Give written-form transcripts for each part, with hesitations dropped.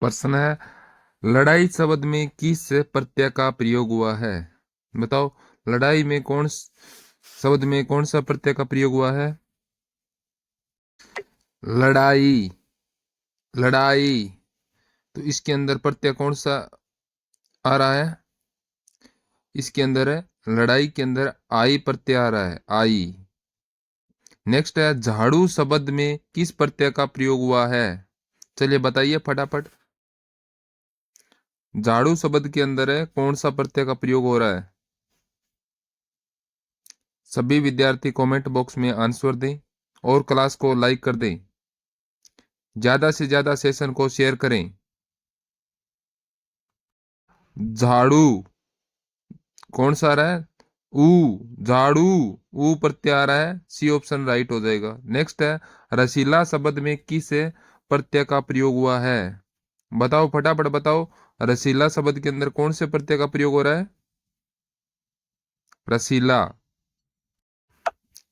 प्रश्न है, लड़ाई शब्द में किस प्रत्यय का प्रयोग हुआ है? बताओ, लड़ाई में शब्द में कौन सा प्रत्यय का प्रयोग हुआ है? लड़ाई, लड़ाई। तो इसके अंदर प्रत्यय कौन सा आ रहा है? इसके अंदर है, लड़ाई के अंदर आई प्रत्यय आ रहा है, आई। नेक्स्ट है, झाड़ू शब्द में किस प्रत्यय का प्रयोग हुआ है? चलिए बताइए फटाफट। झाड़ू शब्द के अंदर है, कौन सा प्रत्यय का प्रयोग हो रहा है? सभी विद्यार्थी कमेंट बॉक्स में आंसर दें और क्लास को लाइक कर दें। ज्यादा से ज्यादा सेशन को शेयर करें। झाड़ू कौन सा आ रहा है? ऊ, झाड़ू, ऊ प्रत्यय आ रहा है, सी ऑप्शन राइट हो जाएगा। नेक्स्ट है, रसीला शब्द में किस प्रत्यय का प्रयोग हुआ है? बताओ फटाफट बताओ, रसीला शब्द के अंदर कौन से प्रत्यय का प्रयोग हो रहा है? रसीला,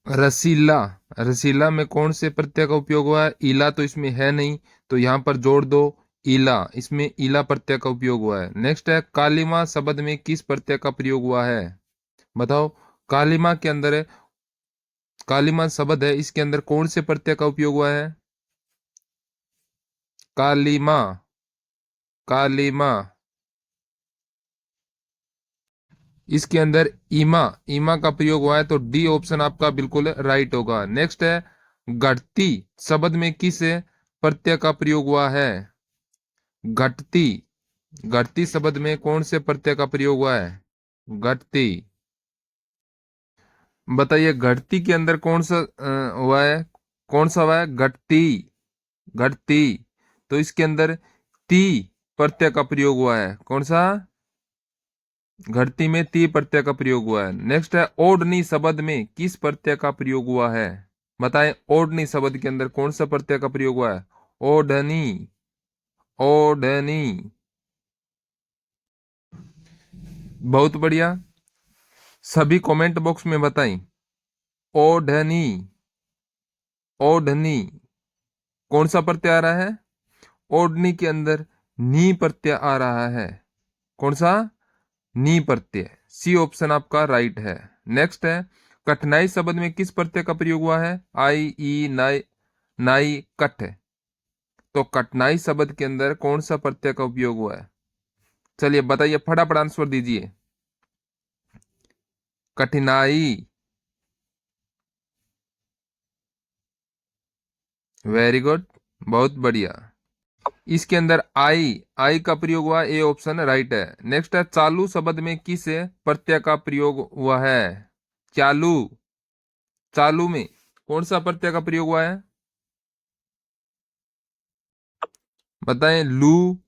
रसीला, रसीला में कौन से प्रत्यय का उपयोग हुआ है? इला तो इसमें है नहीं, तो यहां पर जोड़ दो इला, इसमें इला प्रत्यय का उपयोग हुआ है। नेक्स्ट है, कालिमा शब्द में किस प्रत्यय का प्रयोग हुआ है? बताओ, कालिमा के अंदर है, कालिमा शब्द है, इसके अंदर कौन से प्रत्यय का उपयोग हुआ है? कालिमा, कालिमा। इसके अंदर ईमा, ईमा का प्रयोग हुआ है, तो डी ऑप्शन आपका बिल्कुल राइट होगा। नेक्स्ट है, घटती शब्द में किस प्रत्यय का प्रयोग हुआ है? घटती, घटती शब्द में कौन से प्रत्यय का प्रयोग हुआ है? घटती। बताइए, घटती के अंदर कौन सा हुआ है? कौन सा हुआ है? घटती, घटती। तो इसके अंदर ती प्रत्यय का प्रयोग हुआ है, कौन सा? घटती में ती प्रत्यय का प्रयोग हुआ है। नेक्स्ट है, ओढ़नी शब्द में किस प्रत्यय का प्रयोग हुआ है? बताएं, ओढ़नी शब्द के अंदर कौन सा प्रत्यय का प्रयोग हुआ है? ओढ़नी, ओढ़नी। बहुत बढ़िया, सभी कमेंट बॉक्स में बताएं। ओढ़नी, ओढ़नी कौन सा प्रत्यय आ रहा है? ओढ़नी के अंदर नी प्रत्यय आ रहा है, कौन सा? नी प्रत्यय, सी ऑप्शन आपका राइट है। नेक्स्ट है, कठिनाई शब्द में किस प्रत्यय का प्रयोग हुआ है? आई, ई, नाई, नाई, कठ। तो कठिनाई शब्द के अंदर कौन सा प्रत्यय का उपयोग हुआ है? चलिए बताइए फटाफट आंसर दीजिए। कठिनाई, वेरी गुड, बहुत बढ़िया। इसके अंदर आई, आई का प्रयोग हुआ, ए ऑप्शन राइट है। नेक्स्ट है, चालू शब्द में किस प्रत्यय का प्रयोग हुआ है? चालू, चालू में कौन सा प्रत्यय का प्रयोग हुआ है? बताएं, लू,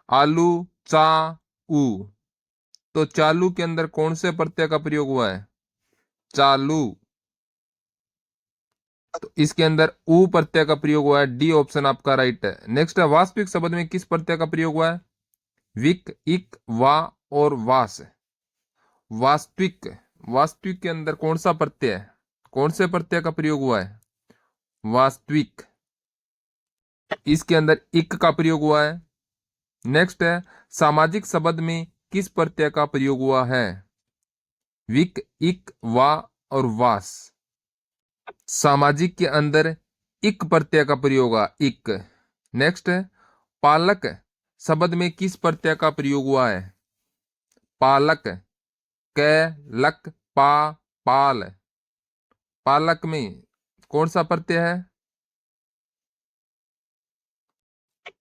आलू, चा, ऊ। तो चालू के अंदर कौन से प्रत्यय का प्रयोग हुआ है? चालू। तो इसके अंदर ऊ प्रत्यय का प्रयोग हुआ है, डी ऑप्शन आपका राइट है। नेक्स्ट है, वास्तविक शब्द में किस प्रत्यय का प्रयोग हुआ है? विक, इक, वा और वास। वास्तविक, वास्तविक के अंदर कौन सा प्रत्यय है? कौन से प्रत्यय का प्रयोग हुआ है? वास्तविक। इसके अंदर इक का प्रयोग हुआ है। नेक्स्ट है, सामाजिक शब्द में किस प्रत्यय का प्रयोग हुआ है? विक, इक, वा और वास। सामाजिक के अंदर इक प्रत्यय का प्रयोग हुआ, इक। नेक्स्ट है, पालक शब्द में किस प्रत्यय का प्रयोग हुआ है? पालक, क, लक, पा, पाल। पालक में कौन सा प्रत्यय है?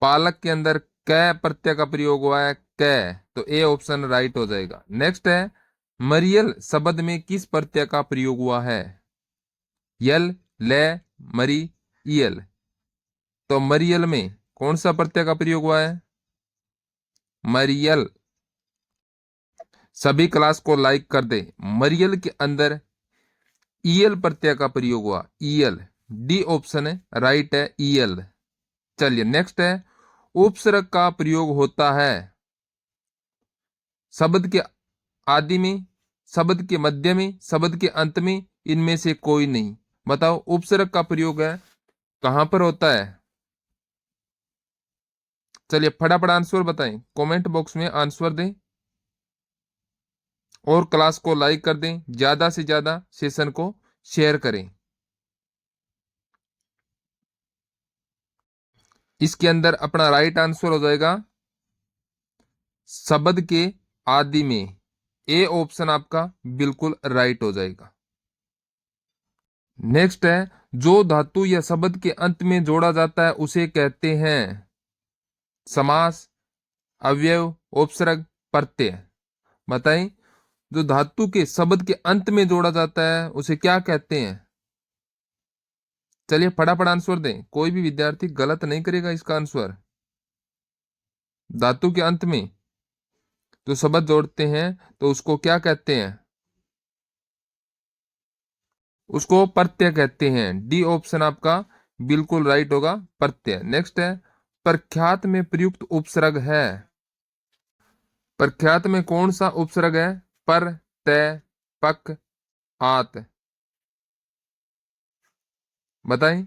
पालक के अंदर क प्रत्यय का प्रयोग हुआ है, क। तो ए ऑप्शन राइट हो जाएगा। नेक्स्ट है, मरियल शब्द में किस प्रत्यय का प्रयोग हुआ है? यल, ले, मरी, यल। तो मरियल में कौन सा प्रत्यय का प्रयोग हुआ है? मरियल। सभी क्लास को लाइक कर दे। मरियल के अंदर ईएल प्रत्यय का प्रयोग हुआ, ईएल, डी ऑप्शन है राइट है, ईएल। चलिए नेक्स्ट है, उपसर्ग का प्रयोग होता है शब्द के आदि में, शब्द के मध्य में, शब्द के अंत में, इनमें से कोई नहीं। बताओ, उपसर्ग का प्रयोग है कहां पर होता है? चलिए फटाफट आंसर बताएं, कमेंट बॉक्स में आंसर दें और क्लास को लाइक कर दें, ज्यादा से ज्यादा सेशन को शेयर करें। इसके अंदर अपना राइट आंसर हो जाएगा शब्द के आदि में। ए ऑप्शन आपका बिल्कुल राइट हो जाएगा। नेक्स्ट है, जो धातु या शब्द के अंत में जोड़ा जाता है उसे कहते हैं समास, अवयव, उपसर्ग, प्रत्यय। बताएं, जो धातु के शब्द के अंत में जोड़ा जाता है उसे क्या कहते हैं? चलिए फटाफट आंसर दें, कोई भी विद्यार्थी गलत नहीं करेगा इसका आंसर। धातु के अंत में जो शब्द जोड़ते हैं तो उसको क्या कहते हैं? उसको प्रत्यय कहते हैं। डी ऑप्शन आपका बिल्कुल राइट होगा, प्रत्यय। नेक्स्ट है, प्रख्यात में प्रयुक्त उपसर्ग है। प्रख्यात में कौन सा उपसर्ग है? पर, तय, पक, आत। बताएं,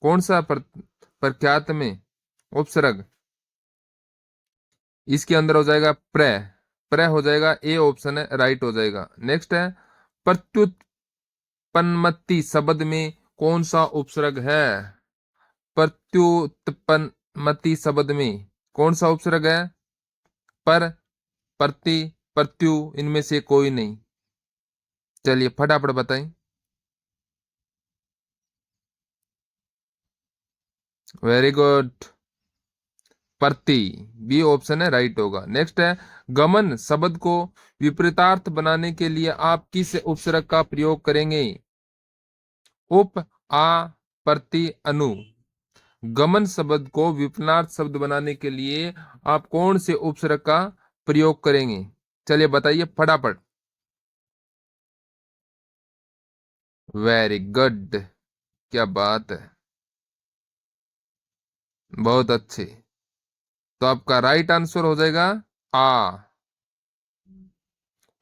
कौन सा प्रख्यात में उपसर्ग? इसके अंदर हो जाएगा प्रय। प्रय हो जाएगा, ए ऑप्शन है राइट हो जाएगा। नेक्स्ट है, प्रत्युत्पन्नमति शब्द में कौन सा उपसर्ग है? प्रत्युत्पन्नमति शब्द में कौन सा उपसर्ग है? पर, प्रति, प्रत्यु, इनमें से कोई नहीं। चलिए फटाफट बताएं। वेरी गुड, प्रति, बी ऑप्शन है राइट होगा। नेक्स्ट है, गमन शब्द को विपरीतार्थ बनाने के लिए आप किस उपसर्ग का प्रयोग करेंगे? उप, आ, प्रति, अनु। गमन शब्द को विपरीतार्थ शब्द बनाने के लिए आप कौन से उपसर्ग का प्रयोग करेंगे? चलिए बताइए फटाफट। वेरी गुड, क्या बात है, बहुत अच्छे। तो आपका राइट आंसर हो जाएगा आ।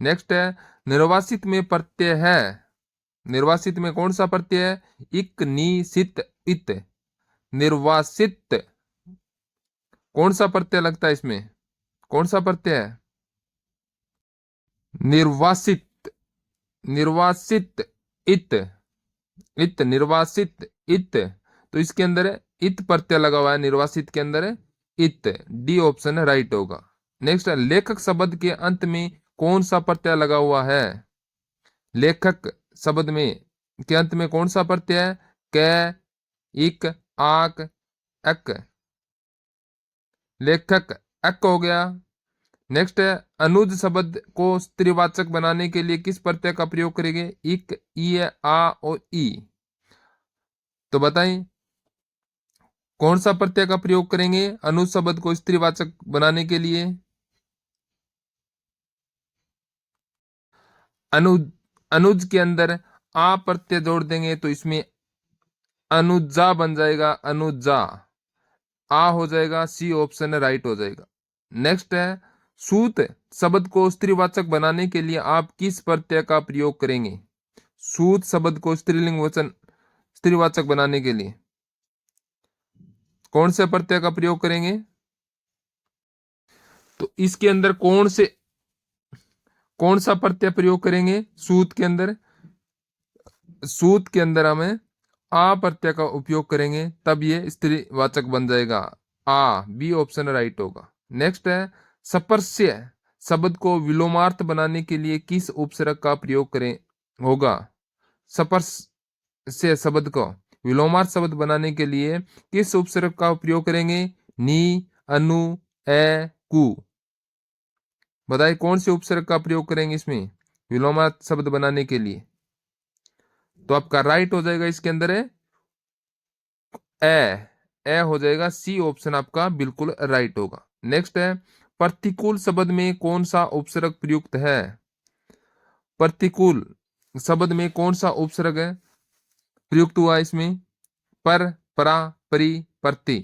नेक्स्ट है, निर्वासित में प्रत्यय है। निर्वासित में कौन सा प्रत्यय है? इक, नी, सित, इत। निर्वासित कौन सा प्रत्यय लगता है इसमें? कौन सा प्रत्यय है? निर्वासित, निर्वासित, इत, इत, निर्वासित, इत। तो इसके अंदर है इत प्रत्यय लगा हुआ है, निर्वासित के अंदर है इत। डी ऑप्शन है राइट होगा। नेक्स्ट है, लेखक शब्द के अंत में कौन सा प्रत्यय लगा हुआ है? लेखक शब्द में के अंत में कौन सा प्रत्यय है? क, इक, आक, अक। लेखक अक हो गया। नेक्स्ट है, अनुज शब्द को स्त्रीवाचक बनाने के लिए किस प्रत्यय का प्रयोग करेंगे? इक, ई, आ और ई। तो बताएं, कौन सा प्रत्यय का प्रयोग करेंगे अनुज शब्द को स्त्रीवाचक बनाने के लिए? अनुज, अनुज के अंदर आ प्रत्यय जोड़ देंगे तो इसमें अनुजा बन जाएगा, अनुजा। आ हो जाएगा, सी ऑप्शन है राइट हो जाएगा। नेक्स्ट है, सूत शब्द को स्त्रीवाचक बनाने के लिए आप किस प्रत्यय का प्रयोग करेंगे? सूत शब्द को स्त्रीलिंग वचन स्त्रीवाचक बनाने के लिए कौन से प्रत्यय का प्रयोग करेंगे? तो इसके अंदर कौन सा प्रत्यय प्रयोग करेंगे? सूत के अंदर, सूत के अंदर हमें आ प्रत्यय का उपयोग करेंगे, तब ये स्त्रीवाचक बन जाएगा। आ, बी ऑप्शन राइट होगा। नेक्स्ट है, स्पर्श्य शब्द को विलोमार्थ बनाने के लिए किस उपसर्ग का प्रयोग करें होगा? स्पर्श्य शब्द को विलोमार्थ शब्द बनाने के लिए किस उपसर्ग का उपयोग करेंगे? नी, अनु, ए, कु। बताइए, कौन से उपसर्ग का प्रयोग करेंगे इसमें विलोमार्थ शब्द बनाने के लिए? तो आपका राइट हो जाएगा, इसके अंदर है ए हो जाएगा, सी ऑप्शन आपका बिल्कुल राइट होगा। नेक्स्ट है, प्रतिकूल शब्द में कौन सा उपसर्ग प्रयुक्त है? प्रतिकूल शब्द में कौन सा उपसर्ग है प्रयुक्त हुआ इसमें? पर, परा, परी, प्रति।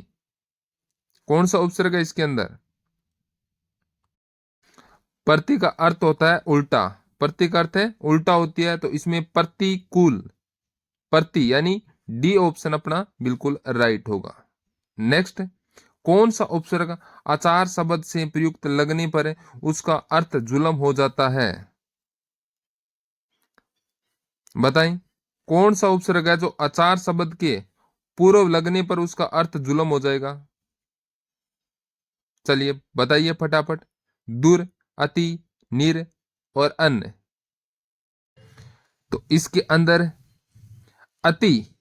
कौन सा उपसर्ग है इसके अंदर? प्रति का अर्थ होता है उल्टा, प्रति का अर्थ है उल्टा होती है, तो इसमें प्रतिकूल, प्रति यानी डी ऑप्शन अपना बिल्कुल राइट होगा। नेक्स्ट, कौन सा उपसर्ग आचार शब्द से प्रयुक्त लगने पर उसका अर्थ जुलम हो जाता है? बताएं, कौन सा उपसर्ग है जो आचार शब्द के पूर्व लगने पर उसका अर्थ जुलम हो जाएगा? चलिए बताइए फटाफट। दूर, अति, निर और अन्य। तो इसके अंदर अति,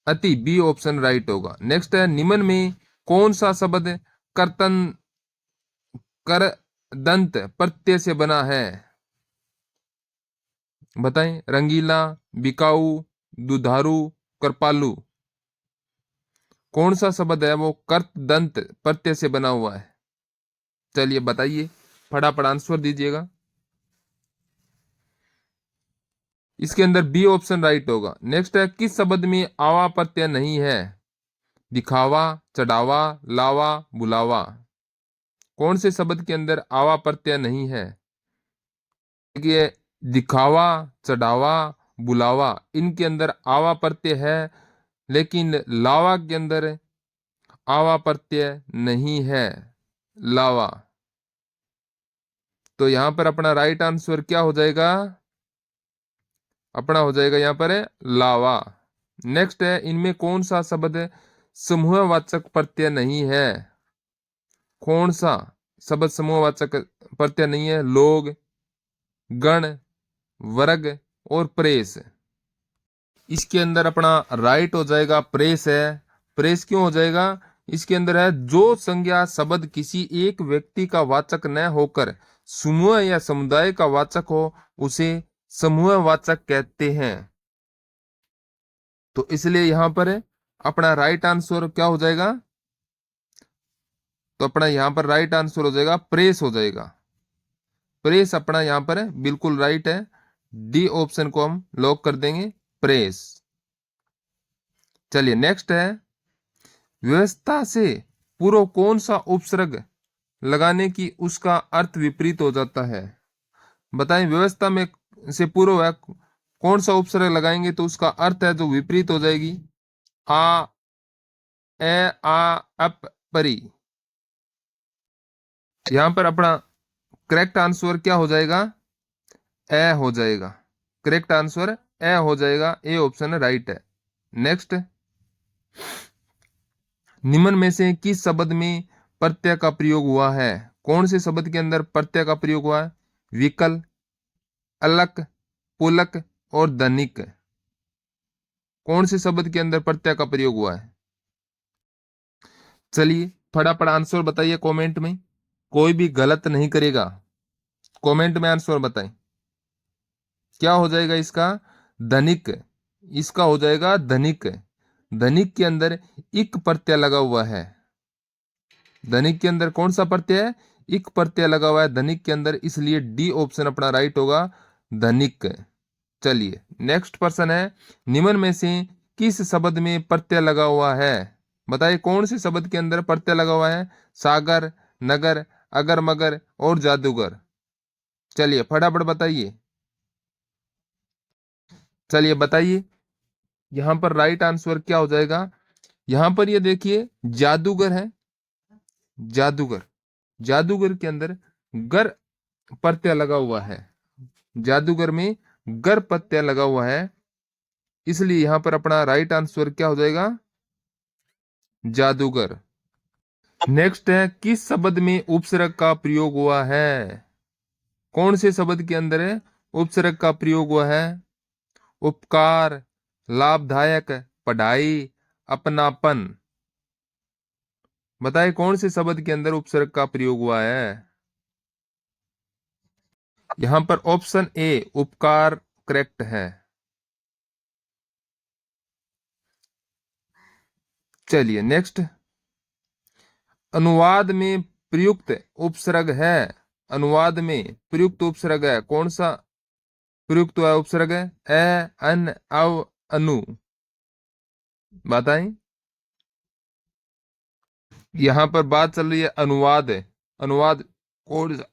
अति बी ऑप्शन राइट होगा। नेक्स्ट है, निम्न में कौन सा शब्द कर्तन कर दंत प्रत्यय से बना है? बताएं, रंगीला, बिकाऊ, दुधारू, कृपालु। कौन सा शब्द है वो कर्त दंत प्रत्यय से बना हुआ है? चलिए बताइए, फटाफट आंसर दीजिएगा। इसके अंदर बी ऑप्शन राइट होगा। नेक्स्ट है, किस शब्द में आवा प्रत्यय नहीं है? दिखावा, चढ़ावा, लावा, बुलावा। कौन से शब्द के अंदर आवा प्रत्यय नहीं है? देखिए, दिखावा, चढ़ावा, बुलावा, इनके अंदर आवा प्रत्यय है, लेकिन लावा के अंदर आवा प्रत्यय नहीं है। लावा। तो यहां पर अपना राइट आंसर क्या हो जाएगा? अपना हो जाएगा यहां पर लावा। नेक्स्ट है, इनमें कौन सा शब्द समूहवाचक प्रत्यय नहीं है? कौन सा शब्द समूहवाचक प्रत्यय नहीं है? लोग, गण, वर्ग और प्रेस। इसके अंदर अपना राइट हो जाएगा प्रेस है। प्रेस क्यों हो जाएगा? इसके अंदर है, जो संज्ञा शब्द किसी एक व्यक्ति का वाचक न होकर समूह या समुदाय का वाचक हो उसे समूहवाचक कहते हैं। तो इसलिए यहां पर अपना राइट आंसर क्या हो जाएगा? तो अपना यहां पर राइट आंसर हो जाएगा प्रेस हो जाएगा। प्रेस अपना यहां पर बिल्कुल राइट है। डी ऑप्शन को हम लॉक कर देंगे, प्रेस। चलिए नेक्स्ट है, व्यवस्था से पूर्व कौन सा उपसर्ग लगाने की उसका अर्थ विपरीत हो जाता है? बताएं, व्यवस्था में से पूर्व है कौन सा उपसर्ग लगाएंगे तो उसका अर्थ है जो विपरीत हो जाएगी? आ, ए, आ, अप, परी। यहां पर अपना करेक्ट आंसर क्या हो जाएगा? ए हो जाएगा। करेक्ट आंसर ए हो जाएगा। ए ऑप्शन राइट है। नेक्स्ट, निम्न में से किस शब्द में प्रत्यय का प्रयोग हुआ है? कौन से शब्द के अंदर प्रत्यय का प्रयोग हुआ है? विकल, अलक, पुलक और धनिक। कौन से शब्द के अंदर प्रत्यय का प्रयोग हुआ है? चलिए फटाफट आंसर बताइए कमेंट में। कोई भी गलत नहीं करेगा। कमेंट में आंसर बताएं। क्या हो जाएगा इसका? धनिक। इसका हो जाएगा धनिक। धनिक के अंदर इक प्रत्यय लगा हुआ है। धनिक के अंदर कौन सा प्रत्यय है? इक प्रत्यय लगा हुआ है धनिक के अंदर, इसलिए डी ऑप्शन अपना राइट होगा, धनिक। चलिए नेक्स्ट प्रश्न है, निम्न में से किस शब्द में प्रत्यय लगा हुआ है? बताइए, कौन से शब्द के अंदर प्रत्यय लगा हुआ है? सागर, नगर, अगर मगर और जादूगर। चलिए फटाफट बताइए। चलिए बताइए, यहां पर राइट आंसर क्या हो जाएगा? यहां पर ये देखिए, जादूगर है। जादूगर, जादूगर के अंदर गर प्रत्यय लगा हुआ है। जादूगर में गर प्रत्यय लगा हुआ है, इसलिए यहां पर अपना राइट आंसर क्या हो जाएगा? जादूगर। नेक्स्ट है, किस शब्द में उपसर्ग का प्रयोग हुआ है? कौन से शब्द के अंदर है उपसर्ग का प्रयोग हुआ है? उपकार, लाभदायक, पढ़ाई, अपनापन। बताइए, कौन से शब्द के अंदर उपसर्ग का प्रयोग हुआ है? यहां पर ऑप्शन ए उपकार करेक्ट है। चलिए नेक्स्ट, अनुवाद में प्रयुक्त उपसर्ग है। अनुवाद में प्रयुक्त उपसर्ग है, कौन सा प्रयुक्त हुआ उपसर्ग है? ए, अन, अव, अनु। बताएं। यहां पर बात चल रही है अनुवाद है। अनुवाद कौन सा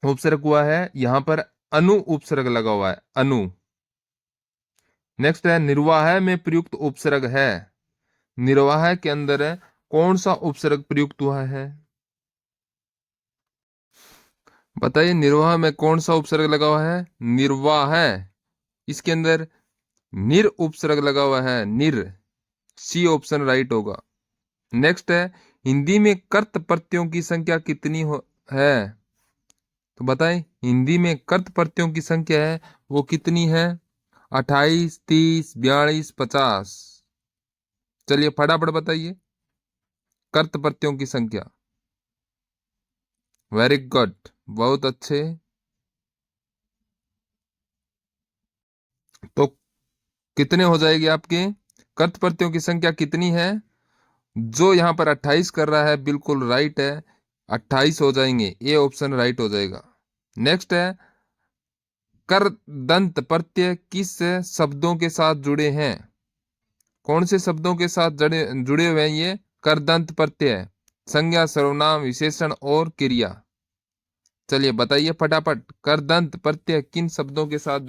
उपसर्ग हुआ है? यहां पर अनु उपसर्ग लगा हुआ है, अनु। नेक्स्ट है, निर्वाह में प्रयुक्त उपसर्ग है। निर्वाह के अंदर कौन सा उपसर्ग प्रयुक्त हुआ है? बताइए, निर्वाह में कौन सा उपसर्ग लगा हुआ है? निर्वाह है। इसके अंदर निर उपसर्ग लगा हुआ है, निर। सी ऑप्शन राइट होगा। नेक्स्ट है, हिंदी में कर्त प्रत्ययों की संख्या कितनी है? तो बताएं, हिंदी में कर्त प्रत्ययों की संख्या है वो कितनी है? 28, 30, 42, 50। चलिए फटाफट बताइए कर्त प्रत्ययों की संख्या। वेरी गुड, बहुत अच्छे। तो कितने हो जाएगी आपके? कर्त प्रत्ययों की संख्या कितनी है? जो यहाँ पर 28 कर रहा है बिल्कुल राइट है, 28 हो जाएंगे, ए ऑप्शन राइट हो जाएगा। नेक्स्ट है, कर दंत प्रत्यय किस शब्दों के साथ जुड़े हैं? कौन से शब्दों के साथ जुड़े जुड़े हुए हैं ये कर दंत प्रत्यय? संज्ञा, सर्वनाम, विशेषण और क्रिया। चलिए बताइए फटाफट, कर दंत प्रत्यय किन शब्दों के साथ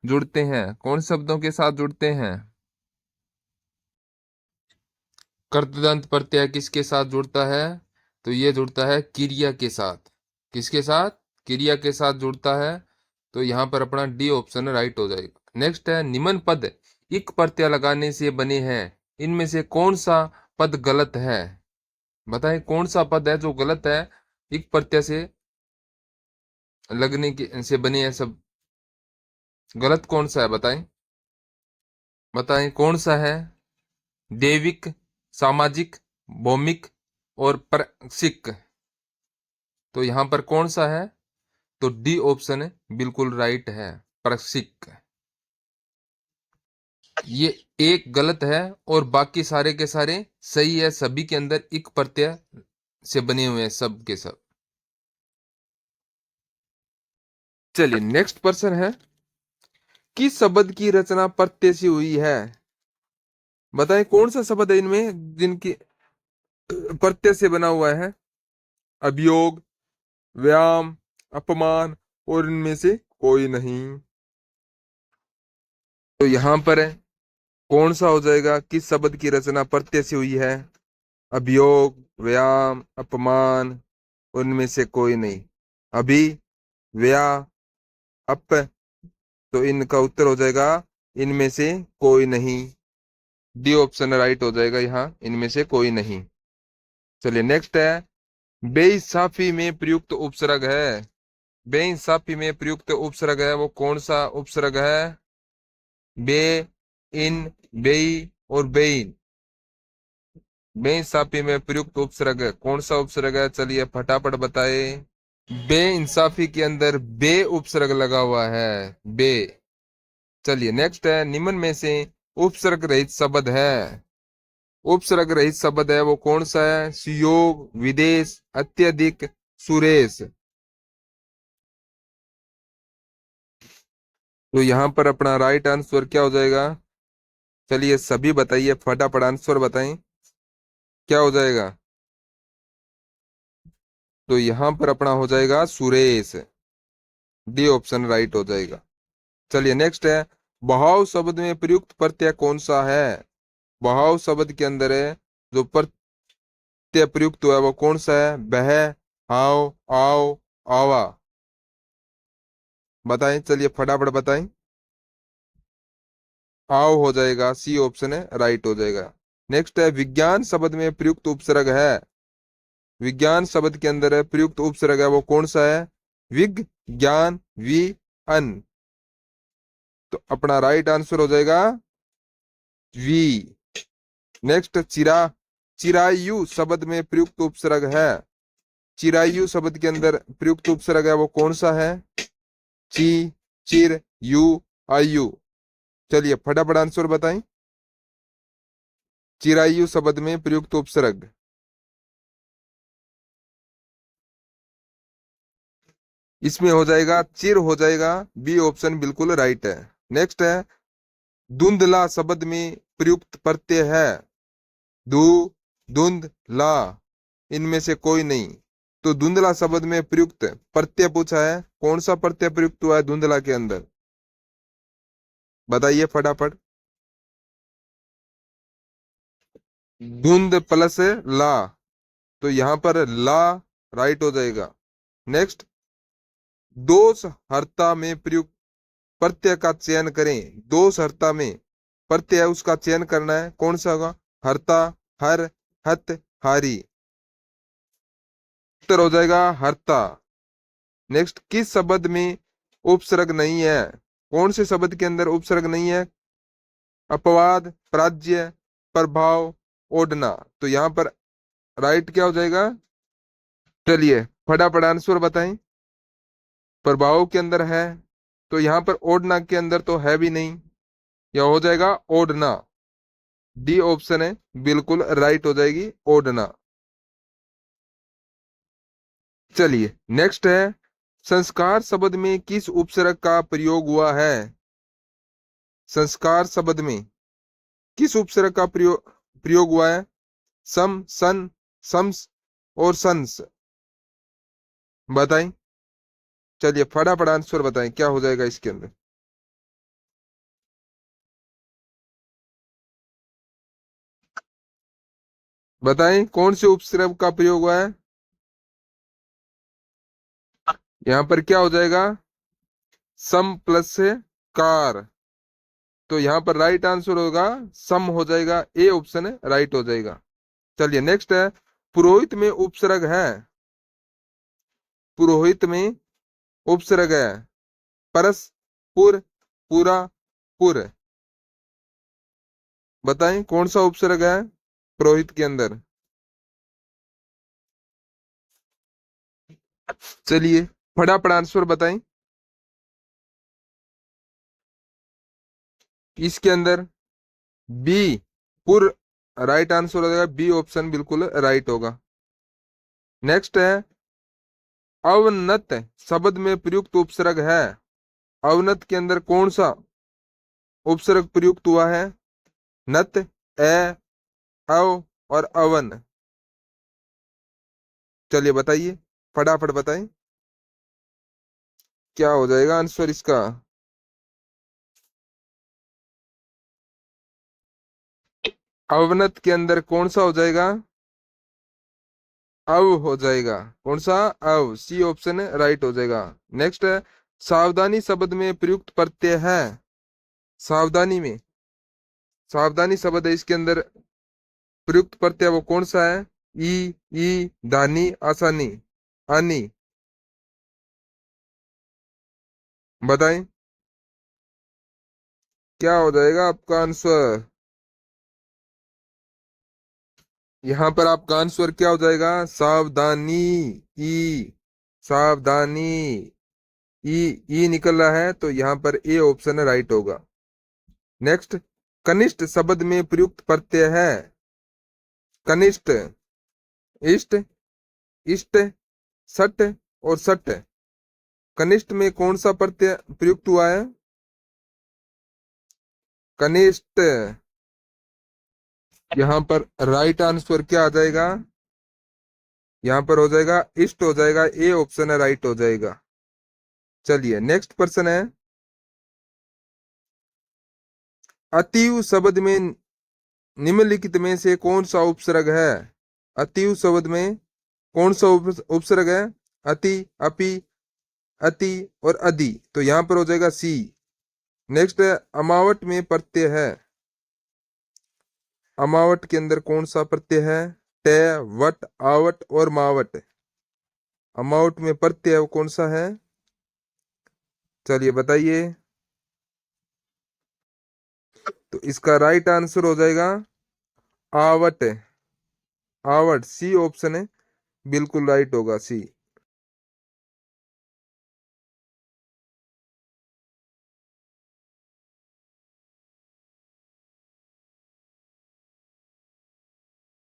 जुड़ते हैं? कौन शब्दों के साथ जुड़ते हैं? कर्तदंत प्रत्यय किसके साथ जुड़ता है? तो ये जुड़ता है क्रिया के साथ। किसके साथ? क्रिया के साथ जुड़ता है। तो यहाँ पर अपना डी ऑप्शन राइट हो जाएगा। नेक्स्ट है, निम्न पद इक प्रत्यय लगाने से बने हैं, इनमें से कौन सा पद गलत है? बताएं कौन सा पद है जो गलत है, इक प्रत्यय से लगने के से बने हैं सब। गलत कौन सा है बताएं? बताएं कौन सा है? देविक, सामाजिक, भौमिक और परसिक। तो यहां पर कौन सा है? तो डी ऑप्शन बिल्कुल राइट है, परसिक। ये एक गलत है और बाकी सारे के सारे सही है। सभी के अंदर इक प्रत्यय से बने हुए हैं सब के सब। चलिए नेक्स्ट प्रश्न है, किस शब्द की रचना प्रत्यय से हुई है? बताएं कौन सा शब्द है इनमें जिनकी प्रत्यय से बना हुआ है? अभियोग, व्यायाम, अपमान और इनमें से कोई नहीं। तो यहां पर है कौन सा हो जाएगा? किस शब्द की रचना प्रत्यय से हुई है? अभियोग, व्यायाम, अपमान, उनमें से कोई नहीं। अभी, व्या, अप। तो इनका उत्तर हो जाएगा इनमें से कोई नहीं। डी ऑप्शन राइट हो जाएगा यहाँ, इनमें से कोई नहीं। चलिए नेक्स्ट है, बेइंसाफी में प्रयुक्त उपसर्ग है। बेइंसाफी में प्रयुक्त उपसर्ग है वो कौन सा उपसर्ग है? बे, इन, बेई और बेइन। बेइंसाफी में प्रयुक्त उपसर्ग कौन सा उपसर्ग है? चलिए फटाफट बताए। बेइंसाफी के अंदर बे उपसर्ग लगा हुआ है, बे। चलिए नेक्स्ट है, निम्न में से उपसर्ग रहित शब्द है। उपसर्ग रहित शब्द है वो कौन सा है? सुयोग, विदेश, अत्यधिक, सुरेश। तो यहां पर अपना राइट आंसर क्या हो जाएगा? चलिए सभी बताइए फटाफट आंसर बताएं, क्या हो जाएगा? तो यहां पर अपना हो जाएगा सुरेश। डी ऑप्शन राइट हो जाएगा। चलिए नेक्स्ट है, बहाव शब्द में प्रयुक्त प्रत्यय कौन सा है? बहाव शब्द के अंदर है जो प्रत्यय प्रयुक्त हुआ है वो कौन सा है? बह, हाव, आओ, आवा। बताएं, चलिए फटाफट बताएं। आओ हो जाएगा, सी ऑप्शन है राइट हो जाएगा। नेक्स्ट है, विज्ञान शब्द में प्रयुक्त उपसर्ग है। विज्ञान शब्द के अंदर है प्रयुक्त उपसर्ग है वो कौन सा है? विग, ज्ञान, वि, अन। तो अपना राइट आंसर हो जाएगा वी। नेक्स्ट, चिरायु शब्द में प्रयुक्त उपसर्ग है। चिरायु शब्द के अंदर प्रयुक्त उपसर्ग है वो कौन सा है? ची, चिर, यू, आयु। चलिए फटाफट आंसर बताएं। चिरायु शब्द में प्रयुक्त उपसर्ग इसमें हो जाएगा चिर हो जाएगा, बी ऑप्शन बिल्कुल राइट है। नेक्स्ट है, धुंधला शब्द में प्रयुक्त प्रत्यय है। धु, धुंध, ला, इनमें से कोई नहीं। तो धुंधला शब्द में प्रयुक्त प्रत्यय पूछा है, कौन सा प्रत्यय प्रयुक्त हुआ है धुंधला के अंदर? बताइए फटाफट। धुंध प्लस ला, तो यहां पर ला राइट हो जाएगा। नेक्स्ट, दोष हर्ता में प्रयुक्त प्रत्यय का चयन करें। दोष हर्ता में प्रत्यय है उसका चयन करना है, कौन सा होगा? हर्ता, हर, हत, हारी। उत्तर हो जाएगा हर्ता। नेक्स्ट, किस शब्द में उपसर्ग नहीं है? कौन से शब्द के अंदर उपसर्ग नहीं है? अपवाद, प्राज्य, प्रभाव, ओढ़ना। तो यहां पर राइट क्या हो जाएगा? चलिए फटाफट आंसर बताएं। प्रभाव के अंदर है, तो यहां पर ओढ़ना के अंदर तो है भी नहीं, यह हो जाएगा ओढ़ना। डी ऑप्शन है बिल्कुल राइट हो जाएगी, ओढ़ना। चलिए नेक्स्ट है, संस्कार शब्द में किस उपसर्ग का प्रयोग हुआ है? संस्कार शब्द में किस उपसर्ग का प्रयोग प्रयोग हुआ है? सम, सन, सम्स और संस। बताएं। चलिए फटाफट आंसर बताएं क्या हो जाएगा इसके अंदर। बताएं कौन से उपसर्ग का प्रयोग हुआ है? यहां पर क्या हो जाएगा? सम प्लस से कार। तो यहां पर राइट आंसर होगा सम हो जाएगा, ए ऑप्शन है राइट हो जाएगा। चलिए नेक्स्ट है, पुरोहित में उपसर्ग है। पुरोहित में उपसर्ग है परस, पुर, पूरा, पुर। बताएं कौन सा उपसर्ग है पुरोहित के अंदर? चलिए फटाफट आंसर बताएं। इसके अंदर बी, पुर राइट आंसर हो जाएगा, बी ऑप्शन बिल्कुल राइट होगा। नेक्स्ट है, अवनत शब्द में प्रयुक्त उपसर्ग है। अवनत के अंदर कौन सा उपसर्ग प्रयुक्त हुआ है? नत, ए, अव और अवन। चलिए बताइए, फटाफट बताएं क्या हो जाएगा आंसर इसका। अवनत के अंदर कौन सा हो जाएगा? अव हो जाएगा। कौन सा? अव, सी ऑप्शन राइट हो जाएगा। नेक्स्ट है, सावधानी शब्द में प्रयुक्त प्रत्यय है। सावधानी में, सावधानी शब्द है इसके अंदर प्रयुक्त प्रत्यय वो कौन सा है? ई, दानी, आसानी, आनी। बताएं क्या हो जाएगा आपका आंसर। यहां पर आपका आंसर क्या हो जाएगा? सावधानी, ई, सावधानी, ई, ई निकल रहा है, तो यहां पर ए ऑप्शन राइट होगा। नेक्स्ट, कनिष्ठ शब्द में प्रयुक्त प्रत्यय है। कनिष्ठ, इष्ट, इष्ट, सट और सट। कनिष्ठ में कौन सा प्रत्यय प्रयुक्त हुआ है? कनिष्ठ। यहाँ पर राइट आंसर क्या आ जाएगा? यहाँ पर हो जाएगा इष्ट हो जाएगा, ए ऑप्शन है राइट हो जाएगा। चलिए नेक्स्ट प्रश्न है, अतीव शब्द में निम्नलिखित में से कौन सा उपसर्ग है? अतीव शब्द में कौन सा उपसर्ग है? अति, अपि, अति और अधि। तो यहां पर हो जाएगा सी। नेक्स्ट है, अमावट में प्रत्यय है। अमावट के अंदर कौन सा प्रत्यय है? टे, वट, आवट और मावट। अमावट में प्रत्यय वो कौन सा है? चलिए बताइए। तो इसका राइट आंसर हो जाएगा आवट। आवट, सी ऑप्शन है बिल्कुल राइट होगा, सी।